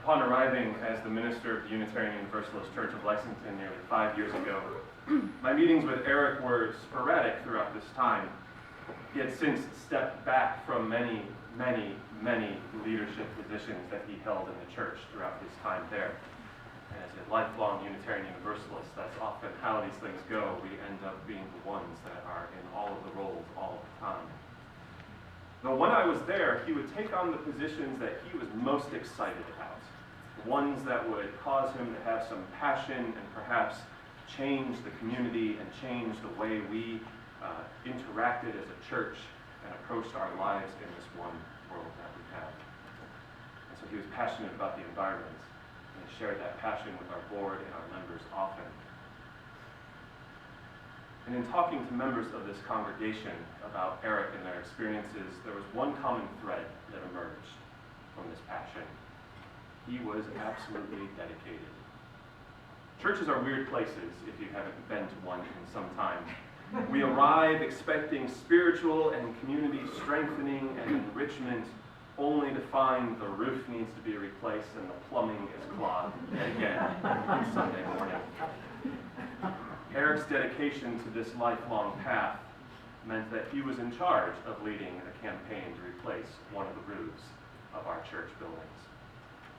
Upon arriving as the minister of the Unitarian Universalist Church of Lexington nearly 5 years ago, my meetings with Eric were sporadic throughout this time. He had since stepped back from many leadership positions that he held in the church throughout his time there. And as a lifelong Unitarian Universalist, that's often how these things go. We end up being the ones that are in all of the roles all the time. Though when I was there, he would take on the positions that he was most excited about, the ones that would cause him to have some passion and perhaps change the community and change the way we interacted as a church and approached our lives in this one world that we have. And so he was passionate about the environment, and he shared that passion with our board and our members often. And in talking to members of this congregation about Eric and their experiences, there was one common thread that emerged from this passion. He was absolutely dedicated. Churches are weird places if you haven't been to one in some time. We arrive expecting spiritual and community strengthening and enrichment, only to find the roof needs to be replaced and the plumbing is clogged again on Sunday morning. Eric's dedication to this lifelong path meant that he was in charge of leading a campaign to replace one of the roofs of our church buildings.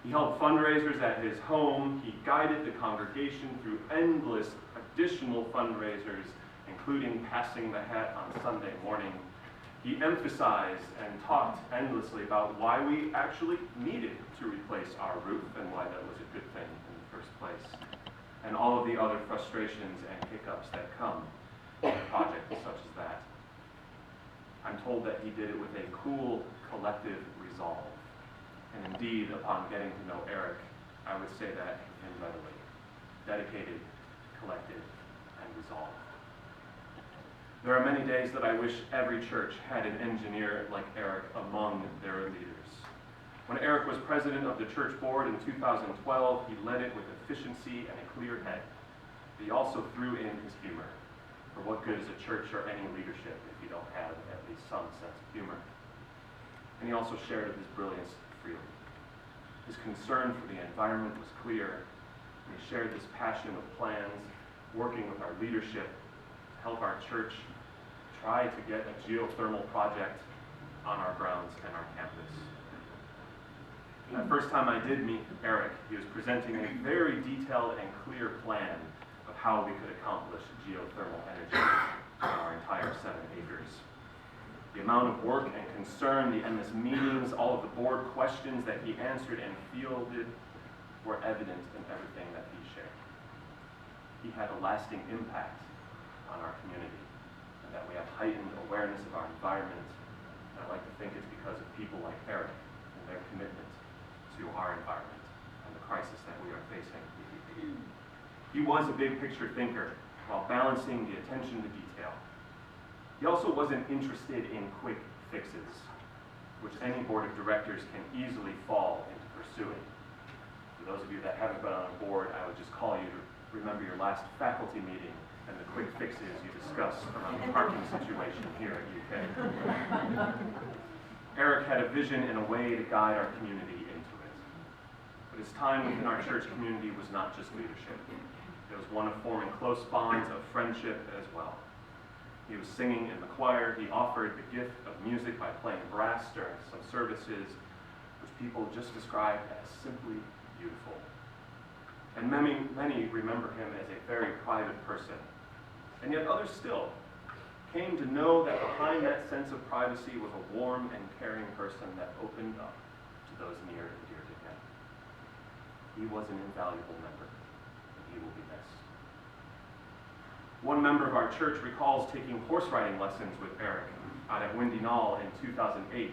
He held fundraisers at his home. He guided the congregation through endless additional fundraisers, including passing the hat on Sunday morning. He emphasized and talked endlessly about why we actually needed to replace our roof and why that was a good thing in the first place, and all of the other frustrations and hiccups that come with a project such as that. I'm told that he did it with a cool, collective resolve. And indeed, upon getting to know Eric, I would say that of him readily. Dedicated, collected, and resolved. There are many days that I wish every church had an engineer like Eric among their leaders. When Eric was president of the church board in 2012, he led it with efficiency and a clear head. He also threw in his humor. For what good is a church or any leadership if you don't have at least some sense of humor? And he also shared his brilliance freely. His concern for the environment was clear, and he shared this passion of plans, working with our leadership to help our church try to get a geothermal project on our grounds and our campus. The first time I did meet Eric, he was presenting a very detailed and clear plan of how we could accomplish geothermal energy on our entire 7 acres. The amount of work and concern, the endless meetings, all of the board questions that he answered and fielded were evident in everything that he shared. He had a lasting impact on our community, and that we have heightened awareness of our environment. And I like to think it's because of people like Eric and their commitment to our environment and the crisis that we are facing. He was a big picture thinker while balancing the attention to detail. He also wasn't interested in quick fixes, which any board of directors can easily fall into pursuing. For those of you that haven't been on a board, I would just call you to remember your last faculty meeting and the quick fixes you discussed around the parking situation here at UK. Eric had a vision and a way to guide our community into it. But his time within our church community was not just leadership. It was one of forming close bonds of friendship as well. He was singing in the choir. He offered the gift of music by playing brass during some services, which people just described as simply beautiful. And many remember him as a very private person. And yet others still came to know that behind that sense of privacy was a warm and caring person that opened up to those near and dear to him. He was an invaluable member, and he will be missed. One member of our church recalls taking horse riding lessons with Eric out at Windy Knoll in 2008.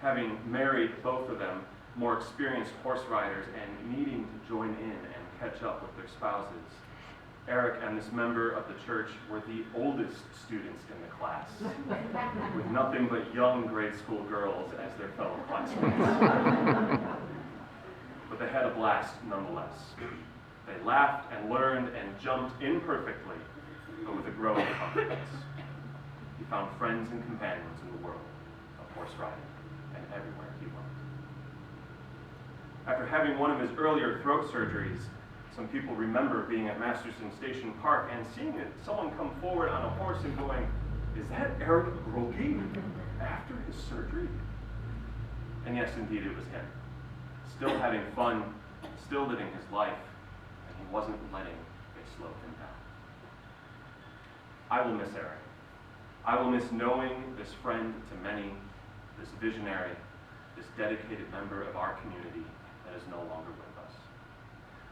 Having married both of them, more experienced horse riders, and needing to join in and catch up with their spouses, Eric and this member of the church were the oldest students in the class, with nothing but young grade school girls as their fellow classmates. But they had a blast nonetheless. They laughed and learned and jumped imperfectly, but with a growing confidence. He found friends and companions in the world of horse riding and everywhere he went. After having one of his earlier throat surgeries, some people remember being at Masterson Station Park and seeing someone come forward on a horse and going, "Is that Eric Rogie after his surgery?" And yes, indeed, it was him. Still having fun, still living his life, and he wasn't letting it slow him down. I will miss Eric. I will miss knowing this friend to many, this visionary, this dedicated member of our community that is no longer with us.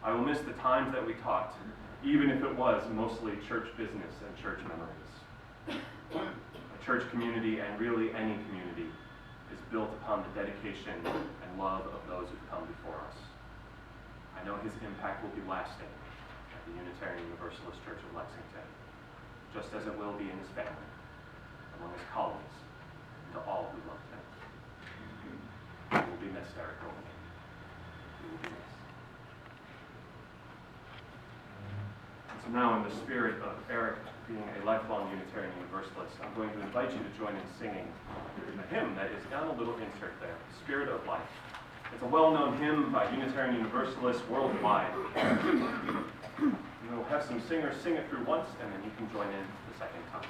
I will miss the times that we talked, even if it was mostly church business and church memories. A church community, and really any community, is built upon the dedication and love of those who've come before us. I know his impact will be lasting at the Unitarian Universalist Church of Lexington, just as it will be in his family, among his colleagues, and to all who loved him. He will be missed, Eric Rowan. He will be missed. And so now, in the spirit of Eric being a lifelong Unitarian Universalist, I'm going to invite you to join in singing a hymn that is on a little insert there, Spirit of Life. It's a well-known hymn by Unitarian Universalists worldwide. We'll have some singers sing it through once, and then you can join in the second time.